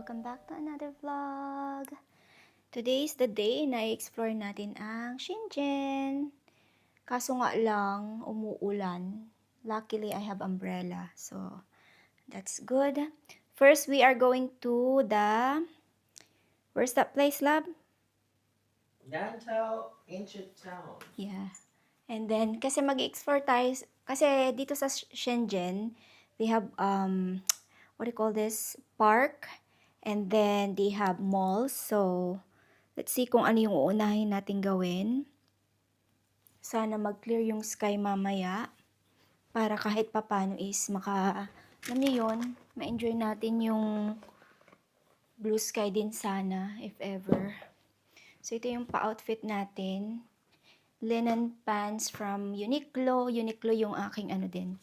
welcome back to another vlog. Today is the day na i-explore natin ang Shenzhen. Kaso nga lang, umuulan. Luckily, I have umbrella. So, that's good. First, we are going to the... Where's that place, lab? Nantou Ancient Town. Yeah. And then, kasi mag-explore tayo, kasi dito sa Shenzhen, they have, what do you call this? Park. And then, they have malls. So, let's see kung ano yung uunahin natin gawin. Sana mag-clear yung sky mamaya. Para kahit papano is alam niyo yun, ma-enjoy natin yung blue sky din sana, if ever. So, ito yung pa-outfit natin. Linen pants from Uniqlo. Uniqlo yung aking din,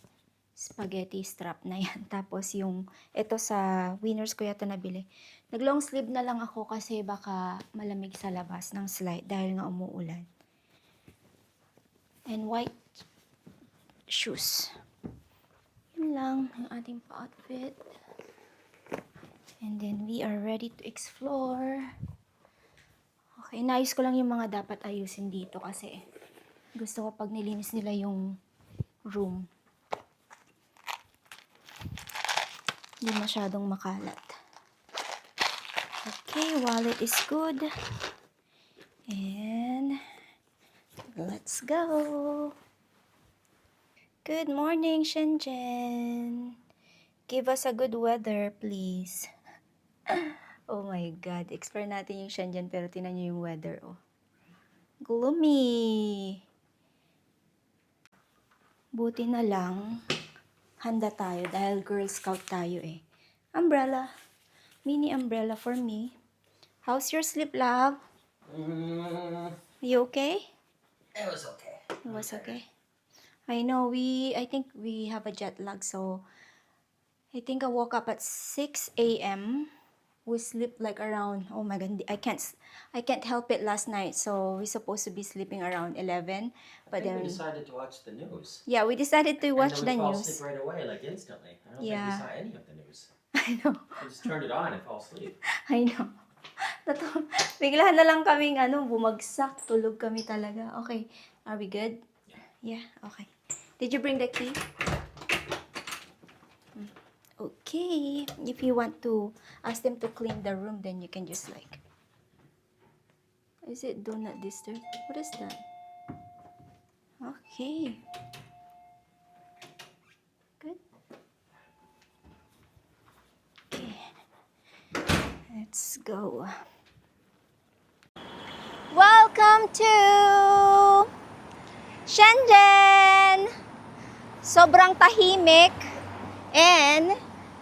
spaghetti strap na yan. Tapos yung, ito sa Winners ko yata nabili. Nag-long sleeve na lang ako kasi baka malamig sa labas ng slide dahil nga umuulan. And white shoes. Yun lang ang ating pa-outfit. And then we are ready to explore. Okay, naayos ko lang yung mga dapat ayusin dito kasi gusto ko pag nilinis nila yung room, hindi masyadong makalat. Okay, wallet is good. And let's go. Good morning, Shenzhen. Give us a good weather, please. Oh my God, explore natin yung Shenzhen pero tingnan nyo yung weather, oh. Gloomy. Buti na lang, handa tayo dahil Girl Scout tayo eh. Umbrella. Mini umbrella for me. How's your sleep, love? Are you okay? It was okay. It was okay. I know, I think we have a jet lag, so I think I woke up at 6 a.m. We sleep like around, oh my God, I can't help it last night. So we're supposed to be sleeping around 11. But then we decided to watch the news. Yeah, we decided to watch the And then we fell news. asleep right away, like instantly. I don't Yeah. think we saw any of the news. I know. We just turned it on and fell asleep. I know. Bigla na lang kaming bumagsak. Tulog kami talaga. Okay. Are we good? Yeah, okay. Did you bring the key? Okay. If you want to ask them to clean the room, then you can just like... Is it do not disturb? What is that? Okay. Good. Okay. Let's go. Welcome to Shenzhen! Sobrang tahimik, and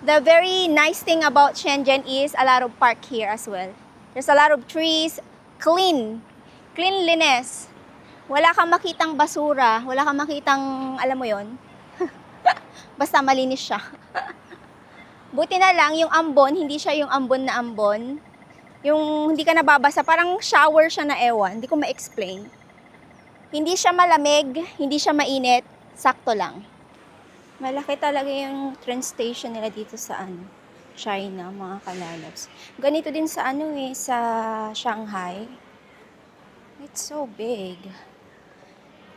the very nice thing about Shenzhen is a lot of park here as well. There's a lot of trees, cleanliness. Wala kang makitang basura, wala kang makitang, alam mo yon. Basta malinis siya. Buti na lang yung ambon, hindi siya yung ambon na ambon. Yung hindi ka nababasa, parang shower siya na ewan, hindi ko ma-explain. Hindi siya malamig, hindi siya mainit, sakto lang. Malaki talaga yung train station nila dito sa China, mga kalalabs. Ganito din sa sa Shanghai. It's so big.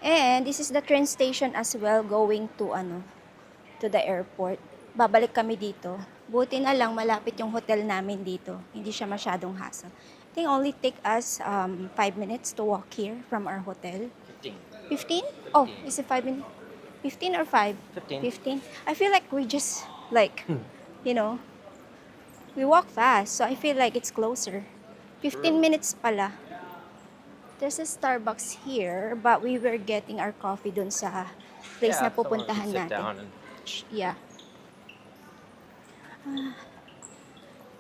And this is the train station as well going to to the airport. Babalik kami dito. Buti na lang malapit yung hotel namin dito. Hindi siya masyadong hassle. I think only take us 5 minutes to walk here from our hotel. 15? Oh, is it 5 minutes? 15 or 5? 15. I feel like we just we walk fast, so I feel like it's closer. 15 minutes pala. There's a Starbucks here, but we were getting our coffee dun sa place na pupuntahan natin. Yeah.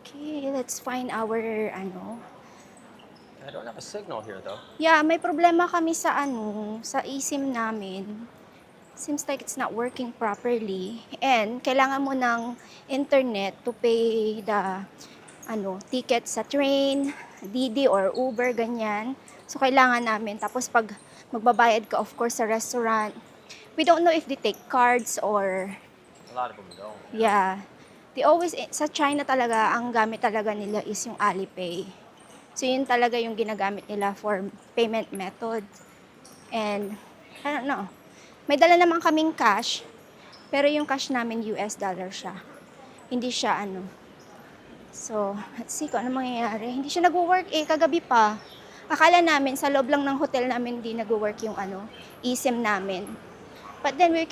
Okay, let's find our I don't have a signal here though. Yeah, may problema kami sa sa eSIM namin. Seems like it's not working properly. And kailangan mo ng internet to pay the ticket sa train, Didi or Uber, ganyan. So kailangan namin. Tapos pag magbabayad ka, of course, sa restaurant, we don't know if they take cards or... A lot of them don't. Yeah. They always, sa China talaga, ang gamit talaga nila is yung Alipay. So, yun talaga yung ginagamit nila for payment method. And, I don't know. May dala naman kaming cash, pero yung cash namin US dollar siya. Hindi siya ano. So, let's see kung ano mangyayari. Hindi siya nag-work kagabi pa. Akala namin, sa loob lang ng hotel namin, hindi nag-work yung ano, eSIM namin. But then we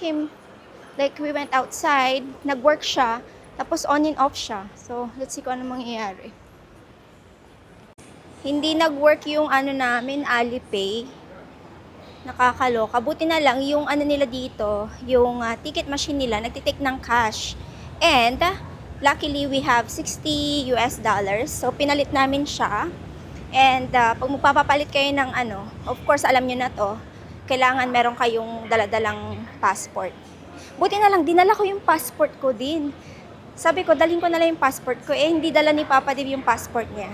went outside, nag-work siya, tapos on and off siya. So, let's see kung ano mangyayari. Hindi nag-work yung ano namin, Alipay. Nakakaloka. Buti na lang, yung ano nila dito, yung ticket machine nila, nagtitake ng cash. And, luckily, we have $60 US. So, pinalit namin siya. And, pag magpapapalit kayo ng ano, of course, alam nyo na to, kailangan meron kayong daladalang passport. Buti na lang, dinala ko yung passport ko din. Sabi ko, dalhin ko na lang yung passport ko. Hindi dala ni Papa Dave yung passport niya.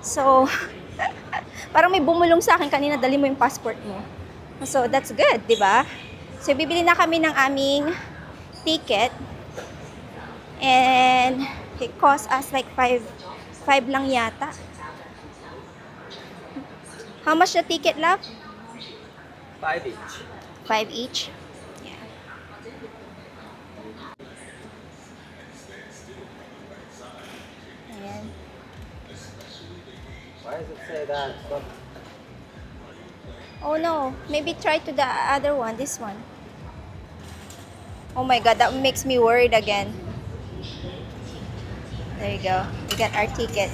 So, parang may bumulong sa akin kanina, dali mo yung passport mo. So, that's good, di ba? So, bibili na kami ng aming ticket. And, it cost us like 5 lang yata. How much the ticket, love? 5 each. 5 each? Yeah. Ayan. Why does it say that? Oh no, maybe try to the other one, this one. Oh my god, that makes me worried again. There you go. We got our ticket.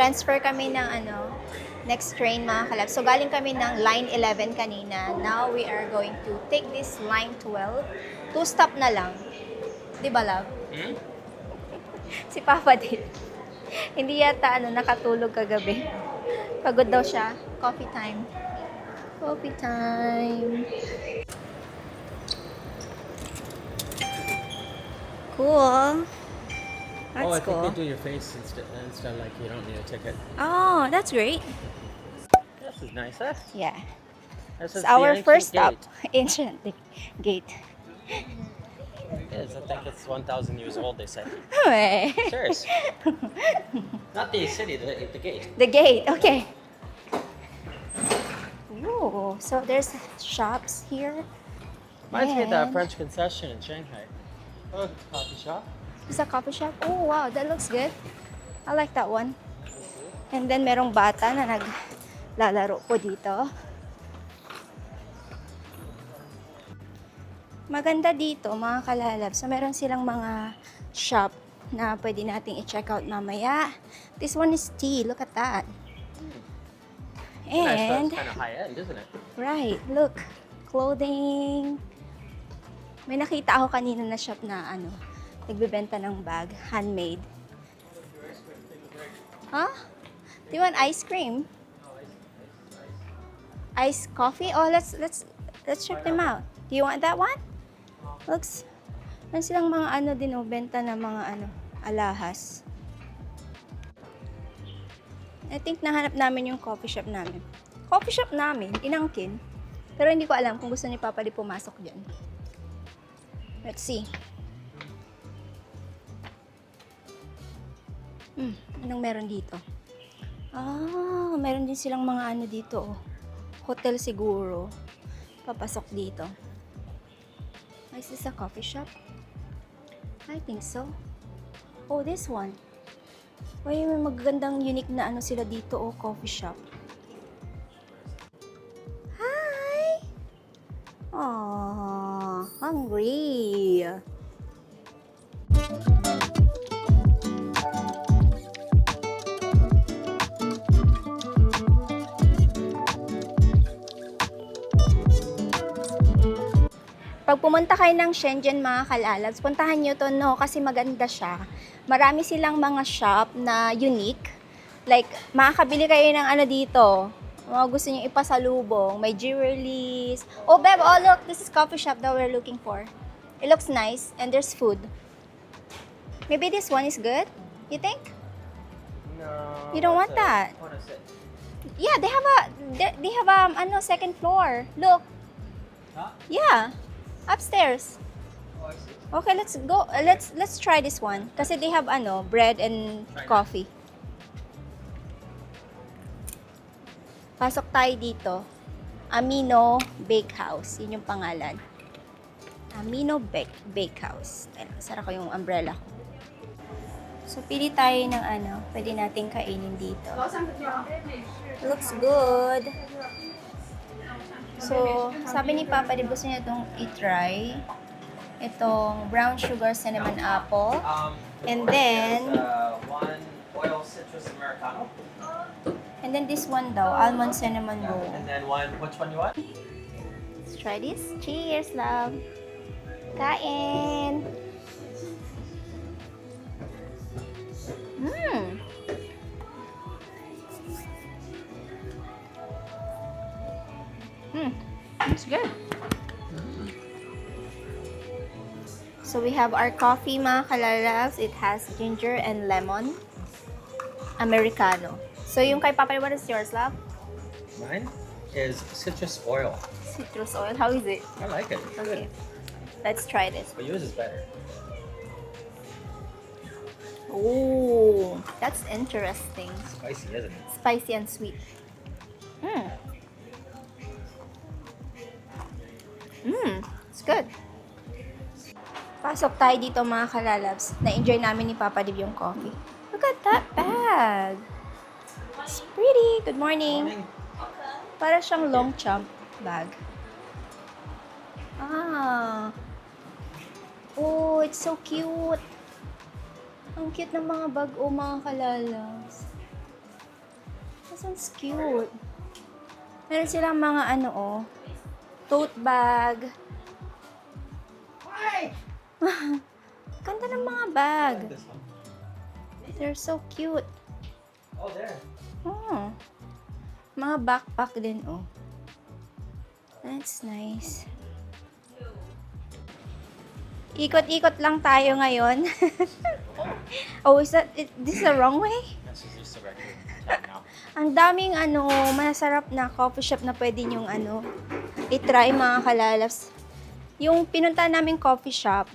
Transfer kami ng ano, next train mga kalab. So galing kami ng line 11 kanina. Now we are going to take this line 12. 2 stop na lang. Di ba, love? Hmm? Si Papa Dave. Hindi yata ano, nakatulog kagabi. Pagod daw siya. Coffee time. Coffee time. Cool. That's I think cool. they do your face instead like you don't need a ticket. Oh, that's great. This is nice, huh? Yeah. This It's is our the ancient first stop. gate. Ancient gate. It is. I think it's 1,000 years old, they say. Hey. Serious. Not the city, the gate. The gate, okay. Ooh, so there's shops here. Reminds me of the And French concession in Shanghai. Oh, coffee shop. It's a coffee shop. Oh, wow, that looks good. I like that one. And then merong bata na naglalaro po dito. Maganda dito, mga kalalab. So, meron silang mga shop na pwede nating i-check out mamaya. This one is tea. Look at that. Nice, And, it's kind of high end, isn't it? right, look. Clothing. May nakita ako kanina na shop na ano, nagbebenta ng bag, handmade. Huh? Do you want ice cream? Ice coffee? Oh, let's check them out. Do you want that one? Looks, meron silang mga ano din, oh, benta ng mga ano, alahas. I think nahanap namin yung coffee shop namin. Coffee shop namin, inangkin. Pero hindi ko alam kung gusto ni Papa di pumasok dyan. Let's see. Anong meron dito? Ah, meron din silang mga ano dito, oh. Hotel siguro. Papasok dito. Is this a coffee shop? I think so. Oh, this one. May magagandang unique na ano sila dito, oh, coffee shop. Hi! Aww, hungry. Pag pumunta kayo ng Shenzhen mga kalalabs, puntahan nyo to, no, kasi maganda siya. Marami silang mga shop na unique. Like, makakabili kayo ng ano dito. Mga gusto nyo ipasalubong. May jewelries. Oh, Beb, oh look, this is coffee shop that we're looking for. It looks nice and there's food. Maybe this one is good? You think? No. You don't want that? I want to sit. Yeah, they have ano, second floor. Look. Huh? Yeah. Upstairs. Oh, I see. Okay, let's go. Let's try this one. Kasi they have ano, bread and coffee. Pasok tayo dito. Amino Bakehouse. Yun yung pangalan. Amino Bakehouse. Sara ko yung umbrella ko. So, pili tayo ng ano, pwede nating kainin dito. Looks good. So, sabi ni Papa, di gusto niya itong i-try. Itong brown sugar cinnamon apple. And then, One oil citrus americano. and then this one daw, almond cinnamon roll. And then which one you want? Let's try this. Cheers, love. Kain. Mmm. It's good. So we have our coffee, mga kalalabs. It has ginger and lemon. Americano. So yung kay Papa, what is yours, love? Mine is citrus oil. Citrus oil. How is it? I like it. It's Okay. good. Let's try this. But yours is better. Oh, that's interesting. Spicy, isn't it? Spicy and sweet. It's good. Pasok tayo dito, mga kalalabs. Na-enjoy namin ni Papa Dib yung coffee. Look at that bag. It's pretty. Good morning. Para siyang long jump bag. Ah. Oh, it's so cute. Ang cute ng mga bag, oh, mga kalalabs. This one's cute. Meron silang mga ano, oh, tote bag. Ganda ng mga bag. This one. They're so cute. Oh, there. Oh. Mga backpack din, oh. That's nice. Ikot-ikot lang tayo ngayon. Oh, this is the wrong way? This is just a regular tap now. Ang daming ano, masarap na coffee shop na pwede nyong ano, i-try, mga kalalabs. Yung pinunta naming coffee shop,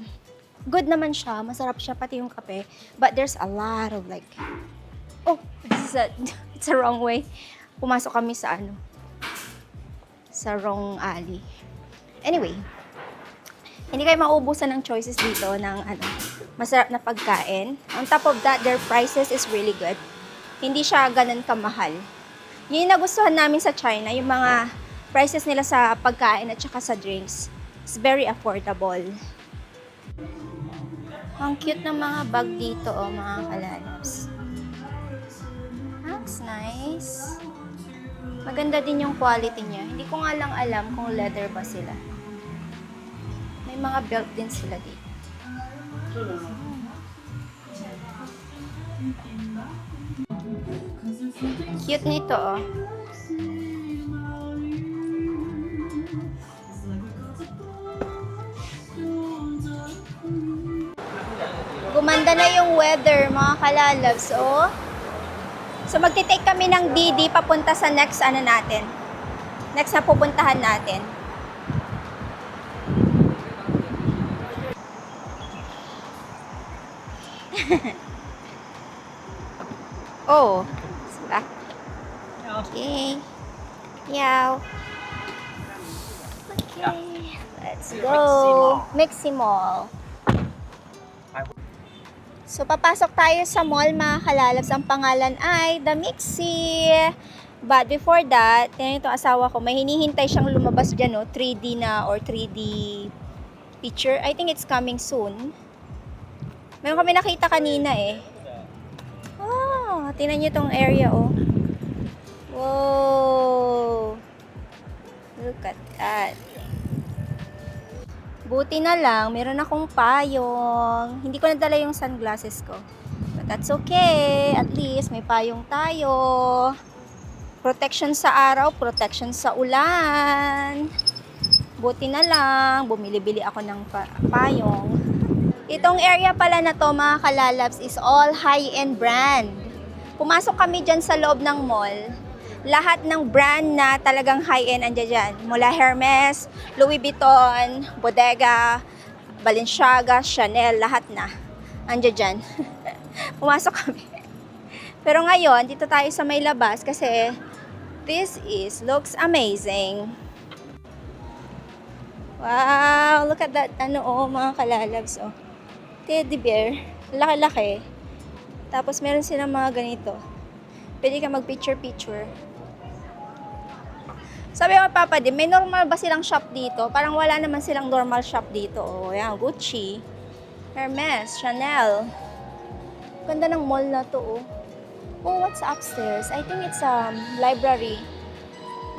good naman siya, masarap siya pati yung kape, but there's a lot of like, oh, it's a wrong way. Pumasok kami sa ano, sa wrong alley. Anyway, hindi kayo mauubusan ng choices dito ng ano, masarap na pagkain. On top of that, their prices is really good. Hindi siya ganun kamahal. Yun yung nagustuhan namin sa China, yung mga prices nila sa pagkain at saka sa drinks. It's very affordable. Ang cute ng mga bag dito, oh, mga kalalabs. That's nice. Maganda din yung quality niya. Hindi ko nga lang alam kung leather ba sila. May mga belt din sila dito. Cute nito, oh. Gumanda na yung weather, mga kalalabs, oh. So, magti-take kami ng DD papunta sa next ano natin. Next na pupuntahan natin. Oh. Sila. Okay. Meow. Okay. Let's go. Mixi Mall. So, papasok tayo sa mall, mga kalalabs. Ang pangalan ay The Mixi. But before that, tingnan itong asawa ko, may hinihintay siyang lumabas dyan, no? 3D na or 3D picture. I think it's coming soon. Meron kami nakita kanina eh. Oh, tingnan nyo itong area, oh. Wow. Look at that. Buti na lang, meron akong payong. Hindi ko nadala yung sunglasses ko. But That's okay. At least may payong tayo. Protection sa araw, protection sa ulan. Buti na lang, bumili-bili ako ng payong. Itong area pala na to, mga kalalabs, is all high-end brand. Pumasok kami dyan sa loob ng mall. Lahat ng brand na talagang high-end andyan dyan. Mula Hermes, Louis Vuitton, Bodega, Balenciaga, Chanel, lahat na. Andyan dyan. Pumasok kami. Pero ngayon, dito tayo sa may labas kasi looks amazing. Wow, look at that, mga kalalabs, teddy bear, laki-laki. Tapos meron silang mga ganito. Pwede ka mag-picture-picture. Sabi ko, Papa, may normal ba silang shop dito? Parang wala naman silang normal shop dito. Yan, Gucci, Hermes, Chanel. Ganda ng mall na to, Oh, what's upstairs? I think it's library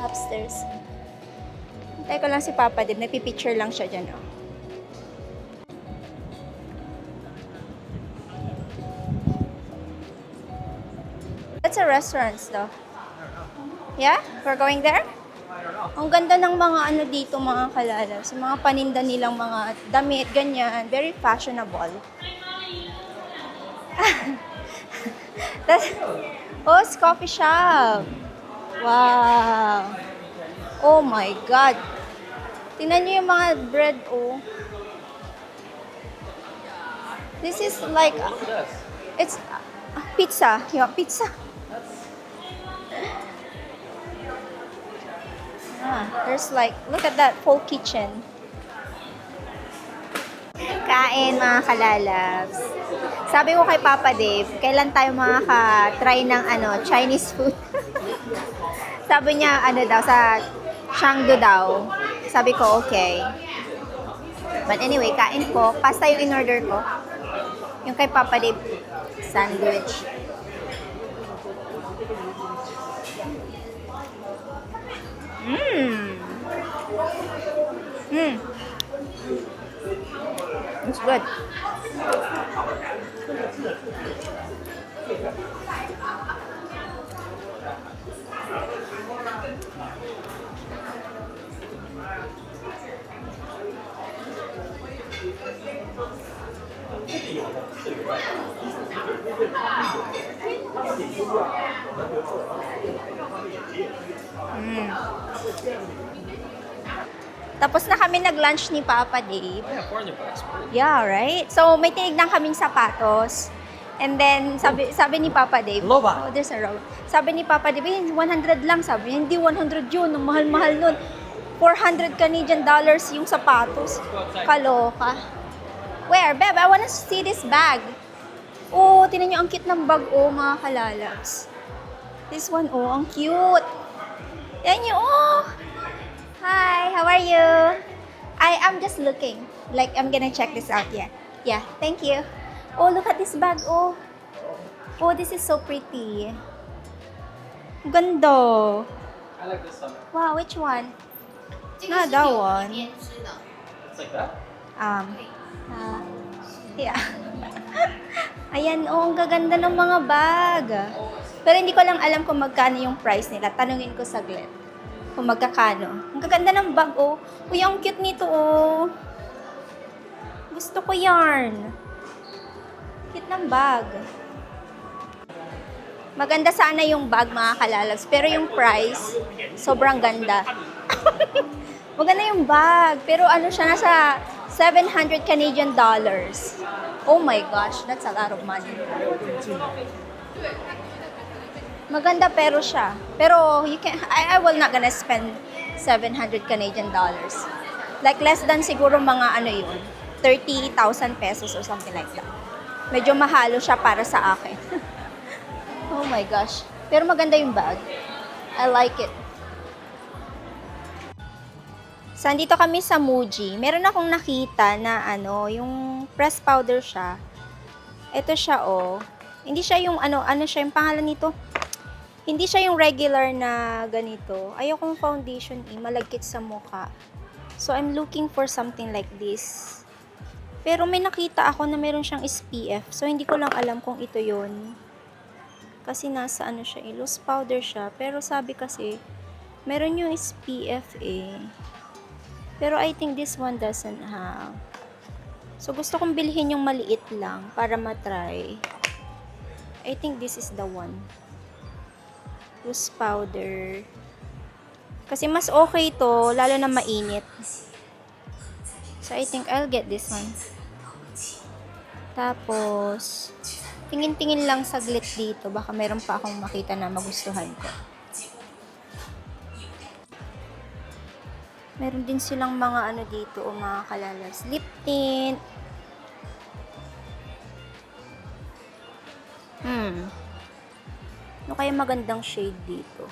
upstairs. Hintay ko lang si Papa din. Nagpipicture lang siya dyan, That's a restaurant, though. Yeah? We're going there? Ang ganda ng mga dito, mga kalalabs. Mga paninda nilang mga damit, ganyan. Very fashionable. It's coffee shop. Wow. Oh my God. Tingnan niyo yung mga bread, This is like, it's pizza. You want pizza? There's like, look at that full kitchen. Kain, mga kalalabs. Sabi ko kay Papa Dave, kailan tayo makaka-try ng Chinese food? Sabi niya, daw, sa Chengdu daw. Sabi ko, okay. But anyway, kain ko. Pasta yung in-order ko. Yung kay Papa Dave, sandwich. It's good. Tapos na kami nag-lunch ni Papa Dave. Yeah, foreign bucks. Yeah, right? So, may tinignan kaming sapatos. And then, sabi ni Papa Dave, Loba. oh, there's a row. Sabi ni Papa Dave, 100 lang. Sabi niya, hindi 100 yun. Ang mahal-mahal nun. 400 Canadian dollars yung sapatos. Kaloka. Where? Beb, I wanna see this bag. Oh, tinan niyo, ang cute ng bag, mga kalalabs. This one, ang cute. Yan niyo, Hi, how are you? I'm just looking. Like, I'm gonna check this out, yeah. Yeah, thank you. Oh, look at this bag, Oh, this is so pretty. Ganda. I like this one. Wow, which one? No, that one. It's like that? Yeah. Ayan, ang gaganda ng mga bag. Pero hindi ko lang alam kung magkano yung price nila. Tanungin ko saglit. Kung magkakano. Ang gaganda ng bag, Uy, ang cute nito, Gusto ko yarn. Cute ng bag. Maganda sana yung bag, mga kalalabs. Pero yung price, sobrang ganda. Maganda yung bag. Pero siya, nasa 700 Canadian dollars. Oh my gosh, that's a lot of money. Maganda pero siya. Pero I will not gonna spend 700 Canadian dollars. Like less than siguro mga 30,000 pesos or something like that. Medyo mahalo siya para sa akin. Oh my gosh. Pero maganda yung bag. I like it. So, andito kami sa Muji. Meron akong nakita na yung press powder siya. Ito siya, Hindi siya yung siya yung pangalan nito? Hindi siya yung regular na ganito. Ayokong foundation, malagkit sa mukha. So, I'm looking for something like this. Pero may nakita ako na meron siyang SPF. So, hindi ko lang alam kung ito yun. Kasi nasa ano siya eh, loose powder siya. Pero sabi kasi, meron yung SPF eh. Pero I think this one doesn't have. So, gusto kong bilhin yung maliit lang para matry. I think this is the one. Loose powder. Kasi mas okay to, lalo na mainit. So, I think I'll get this one. Tapos, tingin-tingin lang saglit dito. Baka meron pa akong makita na magustuhan ko. Meron din silang mga ano dito, o mga kalalas. Lip tint. Ano kaya magandang shade dito?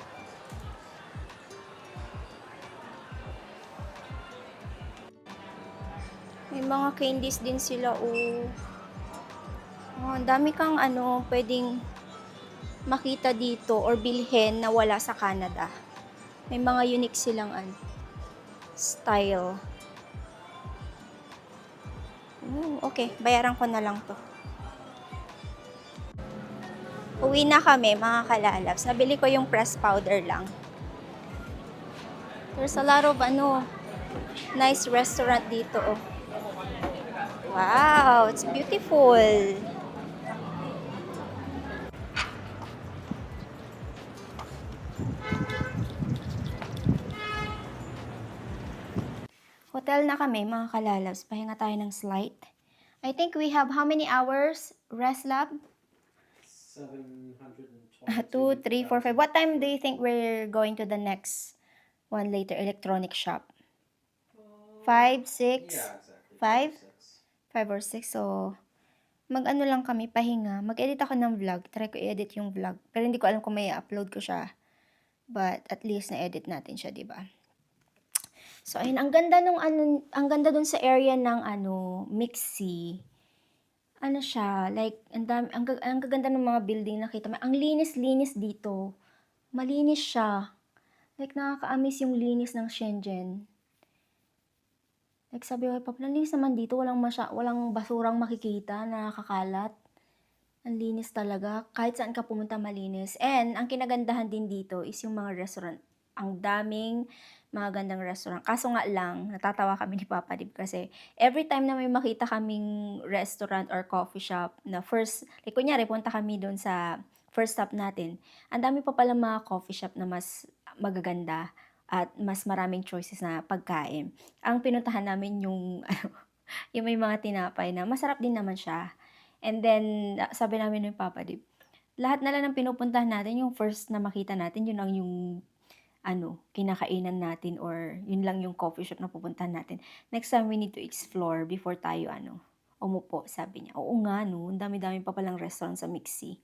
May mga candies din sila, oh. Oh, ang dami kang ano, pwedeng makita dito or bilhin na wala sa Canada. May mga unique silang ano, style. Okay, bayaran ko na lang to. Uwi na kami, mga kalalabs. Nabili ko yung press powder lang. There's a lot of ano, nice restaurant dito, oh. Wow, it's beautiful. Hotel na kami, mga kalalabs. Pahinga tayo ng slight. I think we have how many hours rest lab? 2, 3, 4, 5. What time do you think we're going to the next one later? Electronic shop. 5, 6? Yeah, exactly. 5? 6. 5 or 6. So, mag-ano lang kami, pahinga. Mag-edit ako ng vlog. Try ko i-edit yung vlog. Pero hindi ko alam kung may upload ko siya. But at least na-edit natin siya, 'di ba? So, ayun, ang ganda nung ano, ang ganda dun sa area ng ano, Mixi. Ano siya, like, ang gaganda ng mga building nakita mo. Ang linis-linis dito. Malinis siya. Like, nakaka-amaze yung linis ng Shenzhen. Like, sabi ko, linis naman dito. Walang basurang makikita na nakakalat. Ang linis talaga. Kahit saan ka pumunta, malinis. And, ang kinagandahan din dito is yung mga restaurant. Ang daming mga gandang restaurant. Kaso nga lang, natatawa kami ni Papa Dib kasi every time na may makita kaming restaurant or coffee shop na first, like kunyari, punta kami doon sa first stop natin, ang dami pa pala mga coffee shop na mas magaganda at mas maraming choices na pagkain. Ang pinuntahan namin yung, yung may mga tinapay na masarap din naman siya. And then, sabi namin ni Papa Dib, lahat na lang ng pinupuntahan natin, yung first na makita natin, yun ang yung kinakainan natin or yun lang yung coffee shop na pupuntahan natin. Next time, we need to explore before tayo, umupo, sabi niya. Oo nga, no, ang dami-dami pa palang restaurant sa Mixi.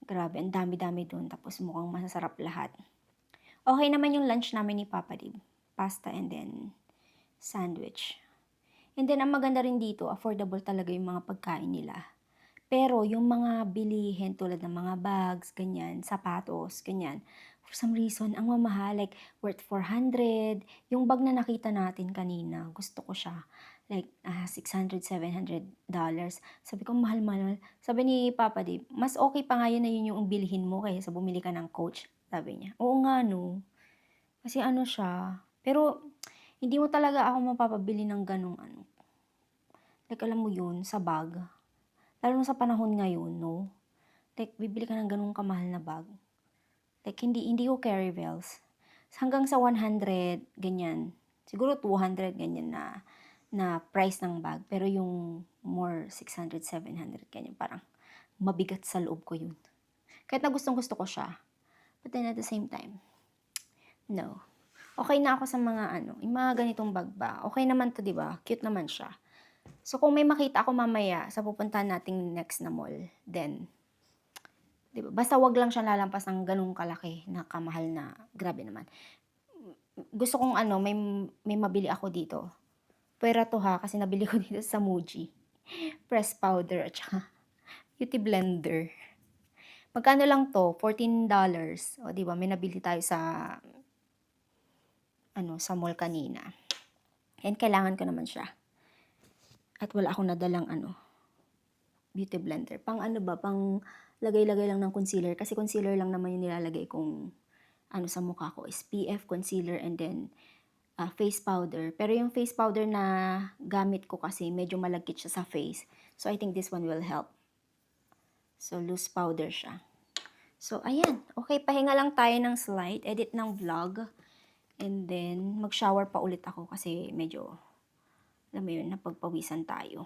Grabe, ang dami-dami doon, tapos mukhang masasarap lahat. Okay naman yung lunch namin ni Papa Dib. Pasta and then sandwich. And then, ang maganda rin dito, affordable talaga yung mga pagkain nila. Pero, yung mga bilihin tulad ng mga bags, ganyan, sapatos, ganyan, for some reason, ang mamahal, like, worth 400. Yung bag na nakita natin kanina, gusto ko siya. Like, $600, $700. Sabi ko, mahal-mahal. Sabi ni Papa Dave, mas okay pa nga yun na yun yung bilhin mo kaysa bumili ka ng Coach. Sabi niya, oo nga no. Kasi ano siya. Pero, hindi mo talaga ako mapapabili ng ganong Like, alam mo yun, sa bag. Lalo na sa panahon ngayon, no? Like, bibili ka ng ganung kamahal na bag. Like, hindi ko carry bells. Hanggang sa 100, ganyan. Siguro 200, ganyan na price ng bag. Pero yung more 600, 700, ganyan. Parang mabigat sa loob ko yun. Kahit na gustong-gusto ko siya. But then at the same time, no. Okay na ako sa mga yung mga ganitong bag ba. Okay naman to, di ba? Cute naman siya. So, kung may makita ako mamaya sa pupuntahan nating next na mall, then, di ba? Basta wag lang siya lalampas ng ganung kalaki na kamahal na, grabe naman. Gusto kong may mabili ako dito. Pwera to ha, kasi nabili ko dito sa Muji. Press powder at saka beauty blender. Magkano lang to? $14. O, di ba? May nabili tayo sa sa mall kanina. And kailangan ko naman siya. At wala akong nadalang beauty blender. Pang ano ba, pang lagay-lagay lang ng concealer. Kasi concealer lang naman yung nilalagay kong sa mukha ko. SPF, concealer, and then face powder. Pero yung face powder na gamit ko kasi medyo malagkit siya sa face. So, I think this one will help. So, loose powder siya. So, ayan. Okay, pahinga lang tayo ng slide. Edit ng vlog. And then, mag-shower pa ulit ako kasi medyo, alam mo yun, napagpawisan tayo.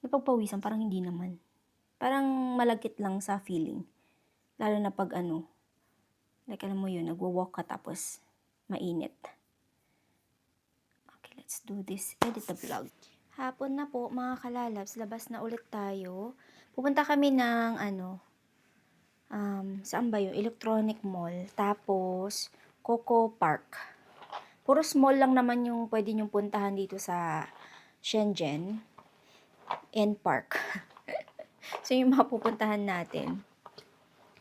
Napagpawisan, parang hindi naman. Parang malagkit lang sa feeling. Lalo na pag like alam mo yun, nagwo-walk ka tapos mainit. Okay, let's do this. Edit the vlog. Hapon na po, mga kalalabs. Labas na ulit tayo. Pupunta kami ng saan ba yun? Electronic Mall. Tapos, Coco Park. Puro small lang naman yung pwede nyong puntahan dito sa Shenzhen. And Park. So, yung mga pupuntahan natin.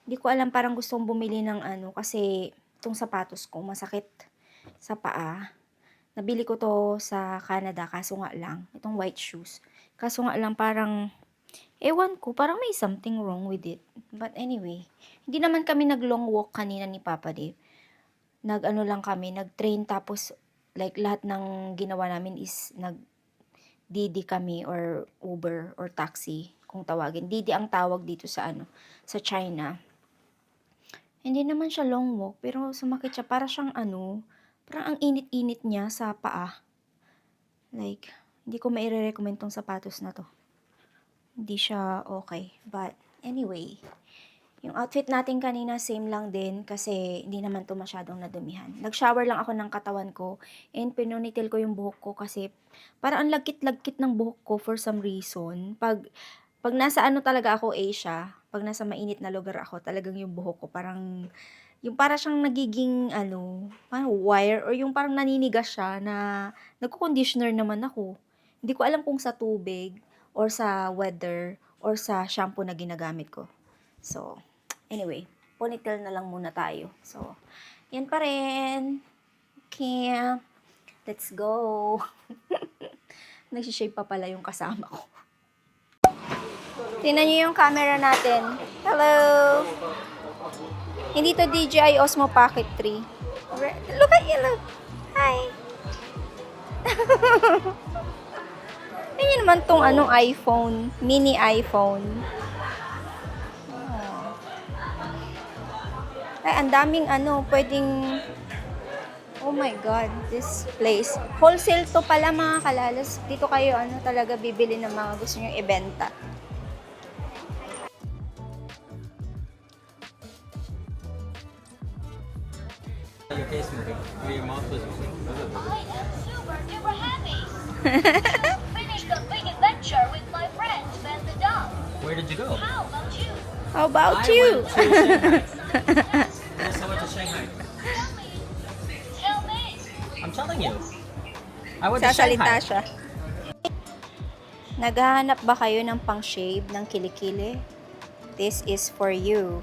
Hindi ko alam, parang gustong bumili ng kasi itong sapatos ko masakit sa paa. Nabili ko to sa Canada, kaso nga lang, itong white shoes. Kaso nga lang parang, ewan ko, parang may something wrong with it. But anyway, hindi naman kami nag-long walk kanina ni Papa Dave. Lang kami, nag-train tapos like lahat ng ginawa namin is Didi kami or Uber or taxi kung tawagin. Didi ang tawag dito sa sa China. Hindi naman siya long walk, pero sumakit siya. Para siyang parang ang init-init niya sa paa. Like, hindi ko maire-recommend tong sapatos na to. Hindi siya okay. But, anyway, yung outfit natin kanina, same lang din kasi hindi naman to masyadong nadumihan. Nag-shower lang ako ng katawan ko and pinonitel ko yung buhok ko kasi parang ang lagkit-lagkit ng buhok ko for some reason. Pag nasa talaga ako, Asia, pag nasa mainit na lugar ako, talagang yung buhok ko parang, yung para siyang nagiging, parang wire, or yung parang naninigas siya na, nagko-conditioner naman ako. Hindi ko alam kung sa tubig, or sa weather, or sa shampoo na ginagamit ko. So, anyway, ponytail na lang muna tayo. So, yan pa rin. Okay, let's go. Nagsishave pa pala yung kasama ko. Tingnan niyo yung camera natin. Hello! Hindi to DJI Osmo Pocket 3. Look at you, look! Hi! Yan naman tong iPhone. Mini iPhone. Oh. Ay, ang daming pwedeng... Oh my God, this place. Wholesale to pala, mga kalalas. Dito kayo talaga bibili ng mga gusto nyo ibenta. Your face moving. Your mouth was moving. I am super duper happy. Finished the big adventure with my friends and the dog. Where did you go? How about you? How about I you? went to Shanghai. Yes, I went to Shanghai. Tell me. I'm telling you. I went to Sasalita Shanghai. siya. Naghahanap ba kayo ng pang-shave ng kilikili? This is for you.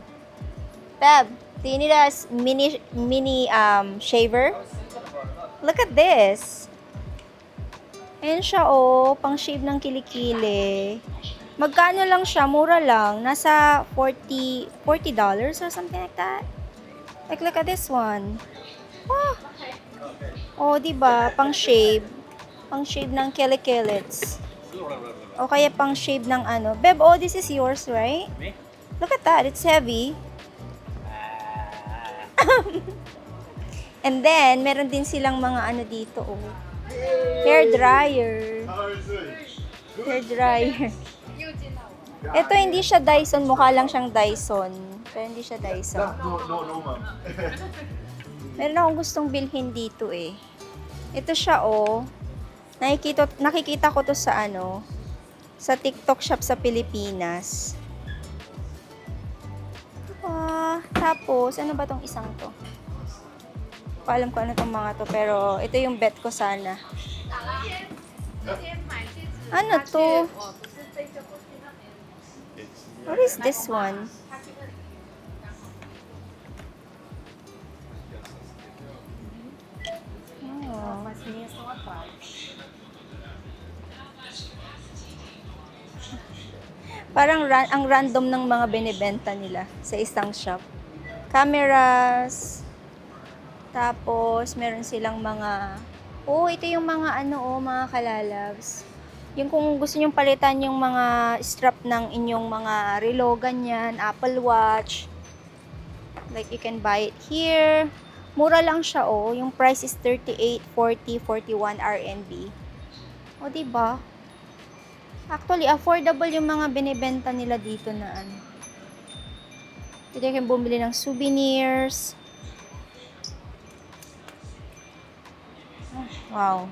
Beb, do you need a mini shaver? Look at this. Ayan siya, pang-shave ng kilikili. Magkano lang siya? Mura lang. Nasa $40 or something like that. Like, look at this one. Oh, diba? Pang-shave. Pang-shave ng kilikilits. O kaya pang-shave ng Beb, this is yours, right? Me? Look at that. It's heavy. And then, meron din silang mga dito, hair dryer. Hair dryer. Ito, hindi siya Dyson. Mukha lang siyang Dyson. Pero hindi siya Dyson. No, ma'am. Meron akong gustong bilhin dito Ito siya, nakikita ko to sa sa TikTok shop sa Pilipinas. Tapos, ano ba tong isang to? Hindi ko alam kung ano tong mga to, pero ito yung bet ko sana. Ano to? What is this one? Oh. Parang ang random ng mga binibenta nila sa isang shop. Cameras. Tapos, meron silang mga... Oh, ito yung mga mga kalalabs. Yung kung gusto nyong palitan yung mga strap ng inyong mga relo, ganyan, Apple Watch. Like, you can buy it here. Mura lang siya, oh. Yung price is 38, 40, 41 RMB. O, diba? Actually, affordable yung mga binibenta nila dito na ano. Dito kayo bumili ng souvenirs. Wow.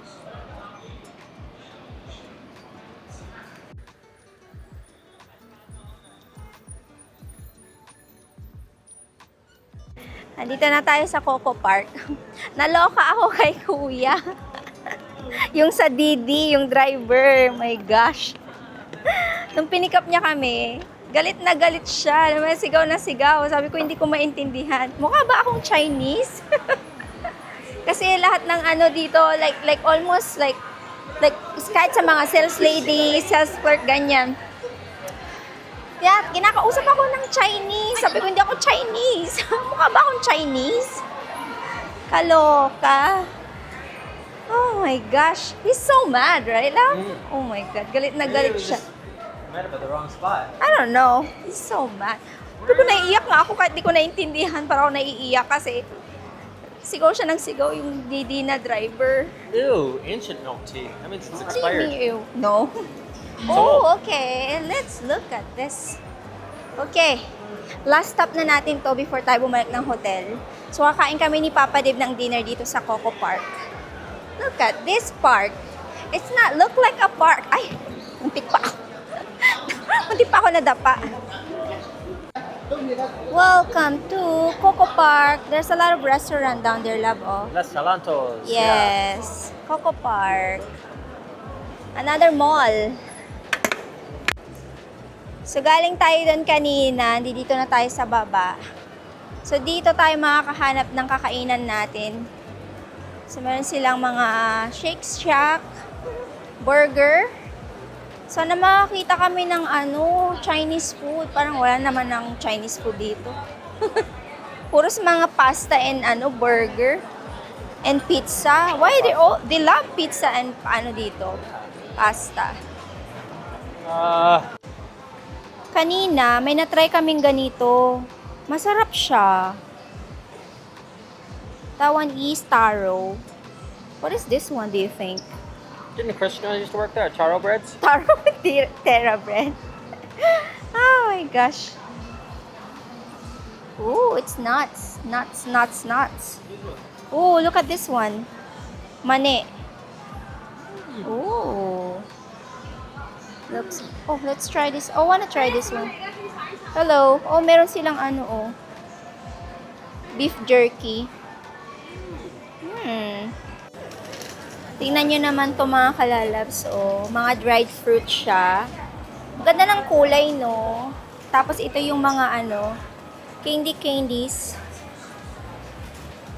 Nandito na tayo sa Coco Park. Naloka ako kay Kuya. Yung sa Didi, yung driver. My gosh. Nung pinikap niya kami, galit na galit siya. Naman sigaw na sigaw. Sabi ko, hindi ko maintindihan. Mukha ba akong Chinese? Kasi lahat ng dito, like almost like kahit sa mga sales lady, sales clerk, ganyan. Yeah, kinakausap ako ng Chinese. Sabi ko, hindi ako Chinese. Mukha ba akong Chinese? Kaloka. Oh my gosh. He's so mad, right, love? Oh my God. Galit na galit siya. Met him at the wrong spot. I don't know. He's so mad. Sabi ko, naiiyak nga ako kahit di ko naintindihan. Parang ako naiiyak kasi sigaw siya ng sigaw yung Didi na driver. Ew, ancient milk tea. That means it's What do you expired. mean, ew? No. old. Oh, okay. Let's look at this. Okay. Last stop na natin to before tayo bumalik ng hotel. So, kakain kami ni Papa Dave ng dinner dito sa Coco Park. Look at this park. It's not look like a park. Ay, muntik pa ako. Muntik pa ako nadapa. Welcome to Coco Park. There's a lot of restaurant down there, love. Oh. Las Talantos. Yes. Coco Park. Another mall. So, galing tayo doon kanina. Dito na tayo sa baba. So, dito tayo makakahanap ng kakainan natin. So, meron silang mga Shake Shack, burger. Sana makakita kami ng Chinese food. Parang wala naman ng Chinese food dito. Puros mga pasta and burger and pizza. Why they love pizza and dito? Pasta. Kanina, may na-try kaming ganito. Masarap siya. That one is taro. What is this one, do you think? Didn't Krishna used to work there at Charo Breads? Taro Terra bread. Oh my gosh. Ooh, it's nuts. Nuts. Ooh, look at this one. Mane. Ooh. Looks. Oh, let's try this. Oh, wanna try this one. Hello. Oh, meron silang beef jerky. Tingnan nyo naman to mga kalalabs. Oh, mga dried fruit siya. Ganda ng kulay, no? Tapos ito yung mga candies.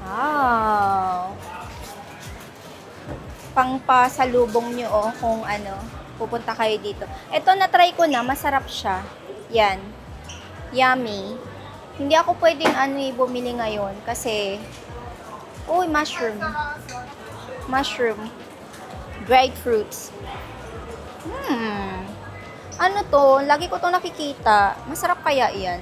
Wow. Pangpasalubong nyo, kung pupunta kayo dito. Ito na-try ko na, masarap siya. Yan. Yummy. Hindi ako pwedeng bumili ngayon kasi mushroom. Dried fruits. Ano to? Lagi ko to nakikita. Masarap kaya yan?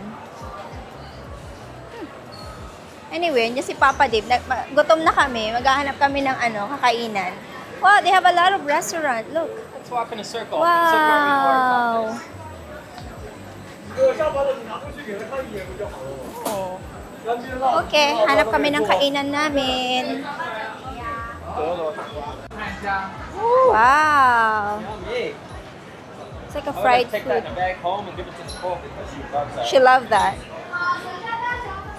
Anyway, yan si Papa Dave. Gutom na kami. Maghahanap kami ng kakainan. Wow, they have a lot of restaurant. Look. Let's walk in a circle. Circle every Wow. Oh. Okay, hanap kami ng kainan namin. Wow. Yummy. It's like a I would fried take that food. in a bag home and give it to Nicole because she loves that. She loved that.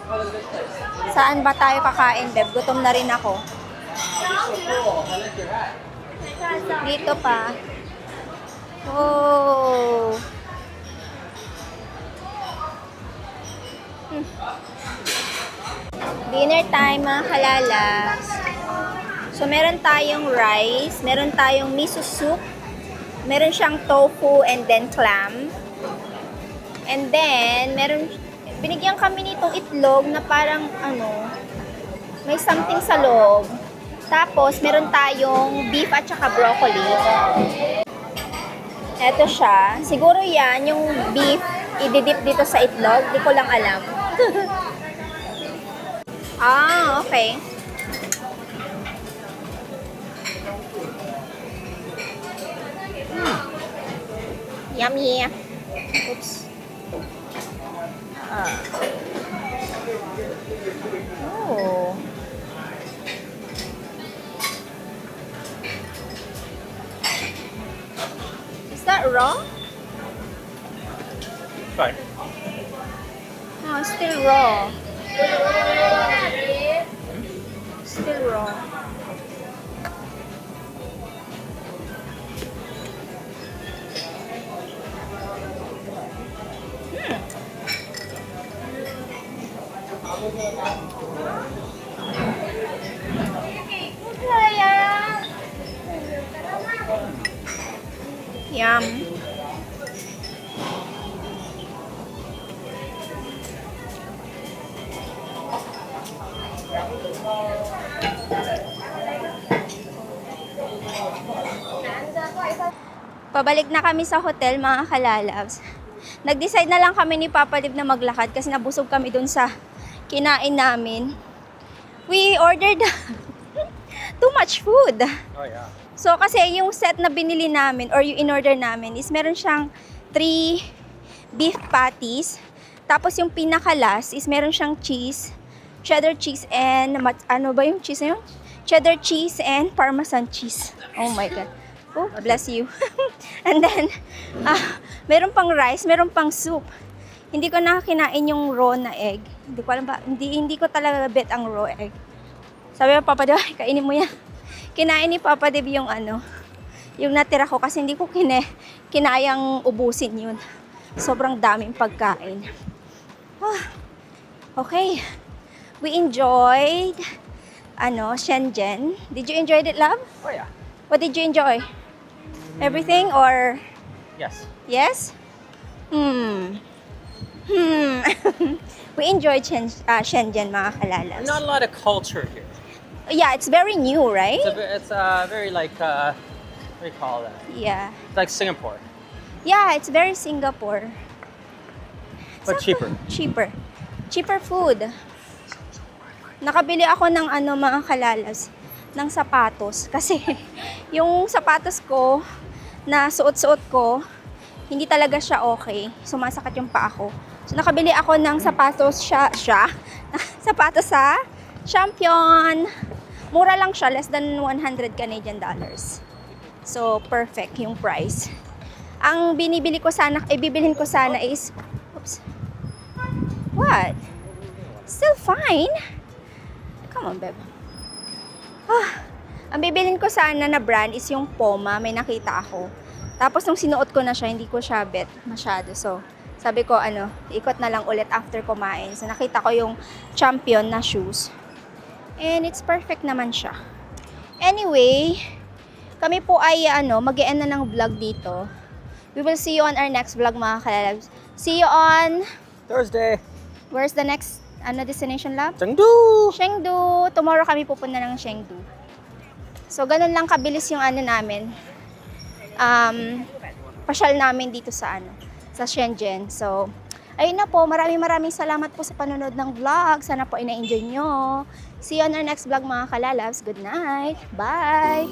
Oh, look at this place. Saan ba tayo kakain, Beb? Gutom na rin ako. So cool. I like your hat. Dito pa. Oh. Dinner time, mga kalalas. So, meron tayong rice, meron tayong miso soup, meron siyang tofu and then clam. And then, binigyan kami nitong itlog na parang may something sa loob. Tapos, meron tayong beef at saka broccoli. Eto siya. Siguro yan, yung beef, ididip dito sa itlog. Di ko lang alam. Okay. Yummy. Oops. Oh. Is that raw? Fine. Oh, still raw. Still raw. Yum. Pabalik na kami sa hotel, mga kalalabs. Nag-decide na lang kami ni Papa Lib na maglakad kasi nabusog kami dun sa kinain namin. We ordered too much food. Oh yeah. So, kasi yung set na binili namin or yung in-order namin is meron siyang 3 beef patties. Tapos yung pinaka-last is meron siyang cheese, cheddar cheese and, ano ba yung cheese na yun? Cheddar cheese and parmesan cheese. Oh my God. Oh, bless you. And then, meron pang rice, meron pang soup. Hindi ko na kinain yung raw na egg. Hindi ko alam ba, hindi ko talaga bet ang raw egg. Sabi ko, Papa Dib, kainin mo yan. Kinain ni Papa Dib yung yung natira ko kasi hindi ko kinayang ubusin yun. Sobrang daming pagkain. Okay. We enjoyed Shenzhen. Did you enjoy it, love? Oh yeah. What did you enjoy? Everything or Yes. yes? We enjoyed Shenzhen, mga kalalabs. Not a lot of culture here. Yeah, it's very new, right? It's very like what do you call that? Yeah. It's like Singapore, Yeah, it's very Singapore. but cheaper. Cheaper food. Nakabili ako ng mga kalalabs, ng sapatos. Kasi yung sapatos ko na suot-suot ko, hindi talaga siya okay. Sumasakit yung paa ko. So nakabili ako ng sapatos sapatos sa Champion. Mura lang siya, less than 100 Canadian dollars. So perfect yung price. Ang bibilhin ko sana is what? Still fine. Come on, babe. Ang bibilhin ko sana na brand is yung Puma. May nakita ako. Tapos nung sinuot ko na siya, hindi ko siya bet masyado. So, sabi ko, ikot na lang ulit after kumain. So, nakita ko yung Champion na shoes. And it's perfect naman siya. Anyway, kami po ay, mag-e-end na ng vlog dito. We will see you on our next vlog, mga kalalabs. See you on... Thursday. Where's the next, destination, lab? Chengdu. Chengdu. Tomorrow kami pupunta ng Chengdu. So, ganun lang kabilis yung namin. Pasyal namin dito sa Shenzhen. So, ayun na po. Maraming salamat po sa panonood ng vlog. Sana po ina-enjoy nyo. See you on our next vlog, mga kalalabs. Good night. Bye.